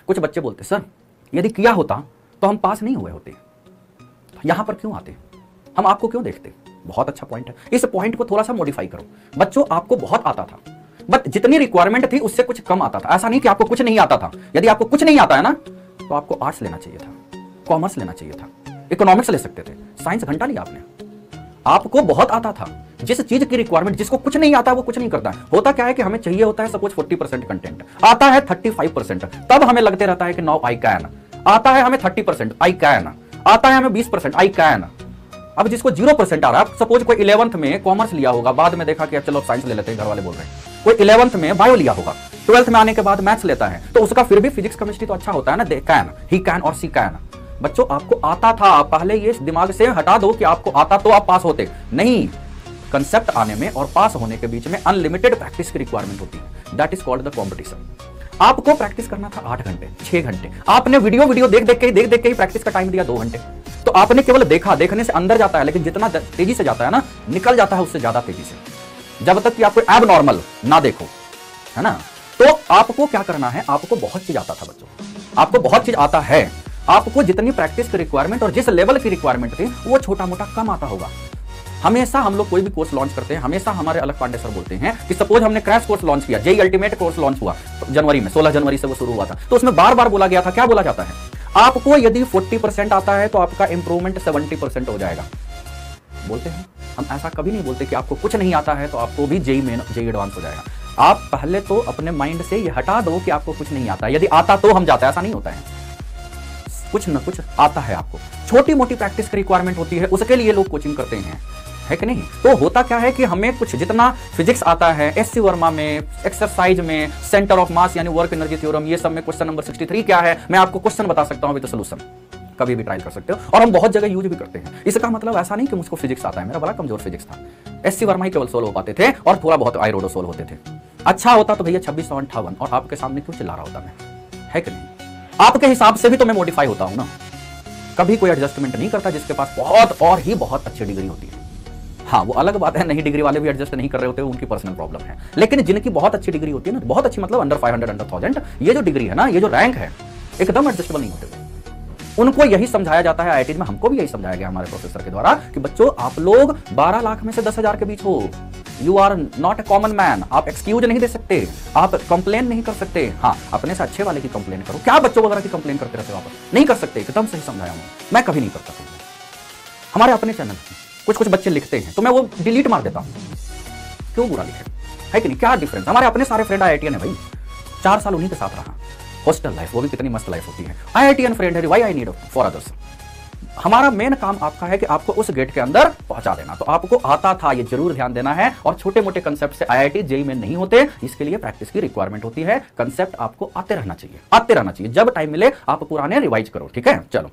कुछ बच्चे बोलते सर यदि किया होता तो हम पास नहीं हुए होते, यहां पर क्यों आते, हम आपको क्यों देखते। बहुत अच्छा पॉइंट है, इस पॉइंट को थोड़ा सा मॉडिफाई करो। बच्चों आपको बहुत आता था, बट जितनी रिक्वायरमेंट थी उससे कुछ कम आता था। ऐसा नहीं कि आपको कुछ नहीं आता था। यदि आपको कुछ नहीं आता है ना तो आपको आर्ट्स लेना चाहिए था, कॉमर्स लेना चाहिए था, इकोनॉमिक्स ले सकते थे, साइंस घंटा लिया आपने। आपको बहुत आता था, जिस चीज की रिक्वायरमेंट, जिसको कुछ नहीं आता वो कुछ नहीं करता है। होता क्या है कि हमें चाहिए होता है सपोज 40% कंटेंट, आता है 35%, तब हमें लगते रहता है कि नाउ आई कैन। आता है हमें 30% आई कैन, आता है हमें 20% आई कैन। अब जिसको 0% आ रहा है, सपोज कोई 11th में कॉमर्स लिया होगा, बाद में देखा कि चलो साइंस ले लेते हैं, घर वाले बोल रहे हैं। कोई 11th में बायो लिया होगा, 12th में आने के बाद मैथ्स लेता है, तो उसका फिर भी फिजिक्स केमिस्ट्री तो अच्छा होता है ना, दे कैन, ही कैन और सी कैन। बच्चों आपको आता था, पहले ये दिमाग से हटा दो कि आपको आता तो आप पास होते नहीं। कंसेप्ट आने में और पास होने के बीच में अनलिमिटेड प्रैक्टिस की रिक्वायरमेंट होती है, that is called the competition. आपको प्रैक्टिस करना था 8 घंटे 6 घंटे, आपने वीडियो देख देख के ही प्रैक्टिस का टाइम दिया 2 घंटे। तो आपने केवल देखा, देखने से अंदर जाता है, लेकिन जितना तेजी से जाता है ना, निकल जाता है उससे ज्यादा तेजी से, जब तक कि आपको एब नॉर्मल ना देखो, है ना। तो आपको क्या करना है, आपको बहुत चीज आता था बच्चों, आपको बहुत चीज आता है। आपको जितनी प्रैक्टिस की रिक्वायरमेंट और जिस लेवल की रिक्वायरमेंट थी वो छोटा मोटा कम आता होगा। हमेशा हम लोग कोई भी कोर्स लॉन्च करते हैं, हमेशा हमारे अलग पांडे सर बोलते हैं कि सपोज हमने क्रैश कोर्स लॉन्च किया, जेई अल्टीमेट कोर्स लॉन्च हुआ जनवरी में, 16 जनवरी से वो शुरू हुआ था, तो उसमें बार बार बोला गया था, क्या बोला जाता है, आपको यदि 40% आता है तो आपका इंप्रूवमेंट 70% हो जाएगा। बोलते हैं हम, ऐसा कभी नहीं बोलते कि आपको कुछ नहीं आता है तो आपको भी जेई मेन जेई एडवांस हो जाएगा। आप पहले तो अपने माइंड से ये हटा दो कि आपको कुछ नहीं आता है, यदि आता तो हम जाते हैं, ऐसा नहीं होता है। कुछ न कुछ आता है आपको, छोटी मोटी प्रैक्टिस की रिक्वायरमेंट होती है, उसके लिए लोग कोचिंग करते हैं, है कि नहीं। तो होता क्या है कि हमें कुछ जितना फिजिक्स आता है, एससी वर्मा में, एक्सरसाइज में, सेंटर ऑफ मास यानी वर्क एनर्जी थ्योरम, ये सब में क्वेश्चन नंबर 63 क्या है, मैं आपको क्वेश्चन बता सकता हूं विद सोल्यूशन, कभी भी ट्राई कर सकते हो, और हम बहुत जगह यूज भी करते हैं। इसका मतलब ऐसा नहीं कि मुझको फिजिक्स आता है, मेरा बड़ा कमजोर फिजिक्स था, एससी वर्मा ही केवल सोल्व हो पाते थे और थोड़ा बहुत आईरोडो सोल्व होते थे। अच्छा होता तो भैया 2658 और आपके सामने क्यों चिल्ला रहा होता मैं, है कि नहीं। आपके हिसाब से भी तो मैं मॉडिफाई होता हूं ना, कभी कोई एडजस्टमेंट नहीं करता जिसके पास बहुत और ही बहुत अच्छी डिग्री होती है। हाँ वो अलग बात है, नहीं डिग्री वाले भी एडजस्ट नहीं कर रहे होते, उनकी पर्सनल प्रॉब्लम है। लेकिन जिनकी बहुत अच्छी डिग्री होती है ना, बहुत अच्छी मतलब अंडर 500 अंडर 1000, ये जो डिग्री है ना, ये जो रैंक है, एकदम एडजस्टेबल नहीं होते। उनको यही समझाया जाता है आईआईटी में, हमको भी यही समझाया गया हमारे प्रोफेसर के द्वारा कि बच्चों आप लोग 12 लाख में से 10,000 के बीच हो, you are not a common man. आप एक्सक्यूज नहीं दे सकते, आप कंप्लेन नहीं कर सकते। हाँ अपने से अच्छे वाले की कंप्लेन करो, क्या बच्चों वगैरह की कंप्लेन करते रहते हो, आप नहीं कर सकते, एकदम सही समझाया मैं कभी नहीं करता। हमारे अपने चैनल कुछ कुछ बच्चे लिखते हैं तो मैं वो डिलीट मार देता हूं, क्यों बुरा लिखे, है कि नहीं, क्या डिफरेंस। हमारे अपने सारे फ्रेंड आईआईटीएन है भाई, 4 साल उन्हीं के साथ रहा, हॉस्टल लाइफ वो भी कितनी मस्त लाइफ होती है। आईआईटीएन फ्रेंड है, why I need for others. हमारा मेन काम आपका है कि आपको उस गेट के अंदर पहुंचा देना। तो आपको आता था ये जरूर ध्यान देना है, और छोटे मोटे कंसेप्ट से आईआईटी जेई में नहीं होते, इसके लिए प्रैक्टिस की रिक्वायरमेंट होती है। कंसेप्ट आपको आते रहना चाहिए, आते रहना चाहिए, जब टाइम मिले आप पुराने रिवाइज करो, ठीक है। चलो।